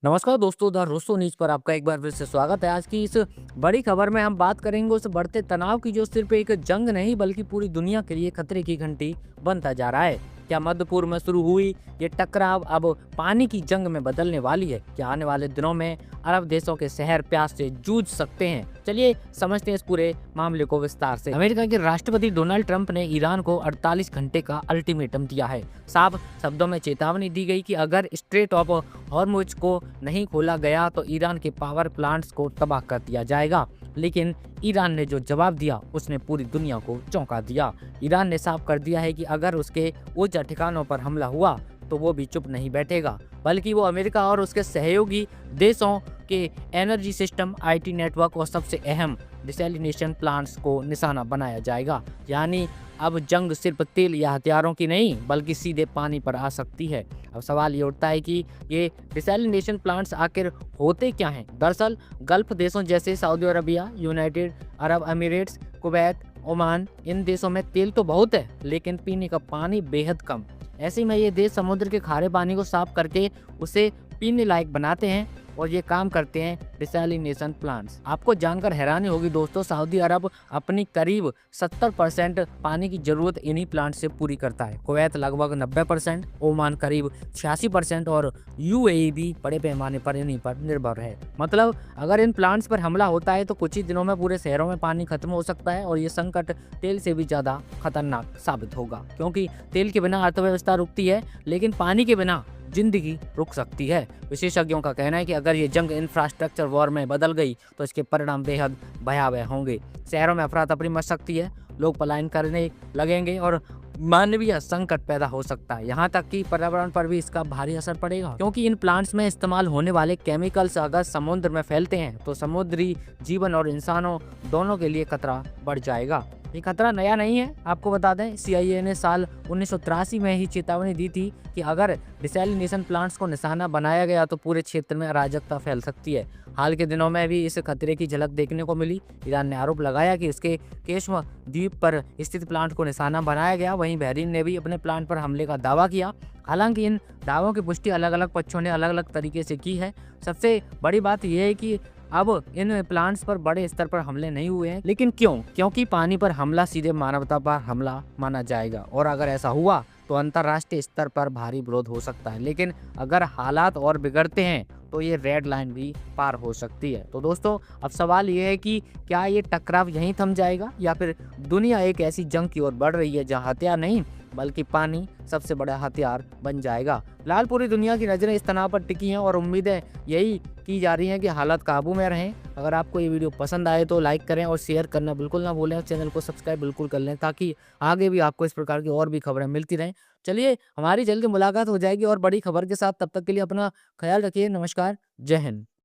नमस्कार दोस्तों, the रुस्सो news पर आपका एक बार फिर से स्वागत है। आज की इस बड़ी खबर में हम बात करेंगे उस बढ़ते तनाव की जो सिर्फ एक जंग नहीं बल्कि पूरी दुनिया के लिए खतरे की घंटी बनता जा रहा है। क्या मध्य पूर्व में शुरू हुई ये टकराव अब पानी की जंग में बदलने वाली है? क्या आने वाले दिनों में अरब देशों के शहर प्यास से जूझ सकते हैं? चलिए समझते हैं इस पूरे मामले को विस्तार से। अमेरिका के राष्ट्रपति डोनाल्ड ट्रंप ने ईरान को 48 घंटे का अल्टीमेटम दिया है। साफ शब्दों में चेतावनी दी गई कि अगर स्ट्रेट ऑफ हॉर्मुज को नहीं खोला गया तो ईरान के पावर प्लांट्स को तबाह कर दिया जाएगा। लेकिन ईरान ने जो जवाब दिया उसने पूरी दुनिया को चौंका दिया। ईरान ने साफ कर दिया है कि अगर उसके ऊर्जा ठिकानों पर हमला हुआ तो वो भी चुप नहीं बैठेगा, बल्कि वो अमेरिका और उसके सहयोगी देशों के एनर्जी सिस्टम, आईटी नेटवर्क और सबसे अहम डिसैलिनेशन प्लांट्स को निशाना बनाया जाएगा। यानी अब जंग सिर्फ तेल या हथियारों की नहीं बल्कि सीधे पानी पर आ सकती है। अब सवाल ये उठता है कि ये डिसैलिनेशन प्लांट्स आखिर होते क्या हैं? दरअसल गल्फ देशों जैसे Saudi Arabia, United Arab Emirates, Kuwait, Oman, इन देशों में तेल तो बहुत है लेकिन पीने का पानी बेहद कम। ऐसे में ये देश समुद्र के खारे पानी को साफ करके उसे पीने लायक बनाते हैं और ये काम करते हैं डिसैलिनेशन प्लांट्स। आपको जानकर हैरानी होगी दोस्तों, सऊदी अरब अपनी करीब 70% पानी की जरूरत इन्हीं प्लांट से पूरी करता है। कुवैत लगभग 90%, ओमान करीब 86% और यूएई भी बड़े पैमाने पर इन्हीं पर निर्भर है। मतलब अगर इन प्लांट्स पर हमला होता है तो कुछ ही दिनों में पूरे शहरों में पानी खत्म हो सकता है और ये संकट तेल से भी ज्यादा खतरनाक साबित होगा, क्योंकि तेल के बिना अर्थव्यवस्था रुकती है लेकिन पानी के बिना जिंदगी रुक सकती है। विशेषज्ञों का कहना है कि अगर ये जंग इंफ्रास्ट्रक्चर वॉर में बदल गई तो इसके परिणाम बेहद भयावह होंगे। शहरों में अफरा तफरी मच सकती है, लोग पलायन करने लगेंगे और मानवीय संकट पैदा हो सकता है। यहाँ तक कि पर्यावरण पर भी इसका भारी असर पड़ेगा, क्योंकि इन प्लांट्स में इस्तेमाल होने वाले केमिकल्स अगर समुद्र में फैलते हैं तो समुद्री जीवन और इंसानों दोनों के लिए खतरा बढ़ जाएगा। ये खतरा नया नहीं है, आपको बता दें सीआईए ने साल 1983 में ही चेतावनी दी थी कि अगर डिसैलिनेशन प्लांट्स को निशाना बनाया गया तो पूरे क्षेत्र में अराजकता फैल सकती है। हाल के दिनों में भी इस खतरे की झलक देखने को मिली। ईरान ने आरोप लगाया कि इसके केश्म द्वीप पर स्थित प्लांट को निशाना बनाया गया। वहीं बहरीन ने भी अपने प्लांट पर हमले का दावा किया। हालांकि इन दावों की पुष्टि अलग अलग पक्षों ने अलग अलग तरीके से की है। सबसे बड़ी बात यह है कि अब इन प्लांट्स पर बड़े स्तर पर हमले नहीं हुए हैं। लेकिन क्यों? क्योंकि पानी पर हमला सीधे मानवता पर हमला माना जाएगा और अगर ऐसा हुआ तो अंतर्राष्ट्रीय स्तर पर भारी विरोध हो सकता है। लेकिन अगर हालात और बिगड़ते हैं तो ये रेड लाइन भी पार हो सकती है। तो दोस्तों अब सवाल ये है कि क्या ये टकराव यहीं थम जाएगा या फिर दुनिया एक ऐसी जंग की ओर बढ़ रही है जहां हथियार नहीं बल्कि पानी सबसे बड़ा हथियार बन जाएगा। फिलहाल पूरी दुनिया की नजरें इस तनाव पर टिकी हैं और उम्मीदें यही की जा रही हैं कि हालात काबू में रहें। अगर आपको ये वीडियो पसंद आए तो लाइक करें और शेयर करना बिल्कुल ना भूलें और चैनल को सब्सक्राइब बिल्कुल कर लें ताकि आगे भी आपको इस प्रकार की और भी खबरें मिलती रहें। चलिए हमारी जल्दी मुलाकात हो जाएगी और बड़ी खबर के साथ। तब तक के लिए अपना ख्याल रखिए। नमस्कार, जय हिंद।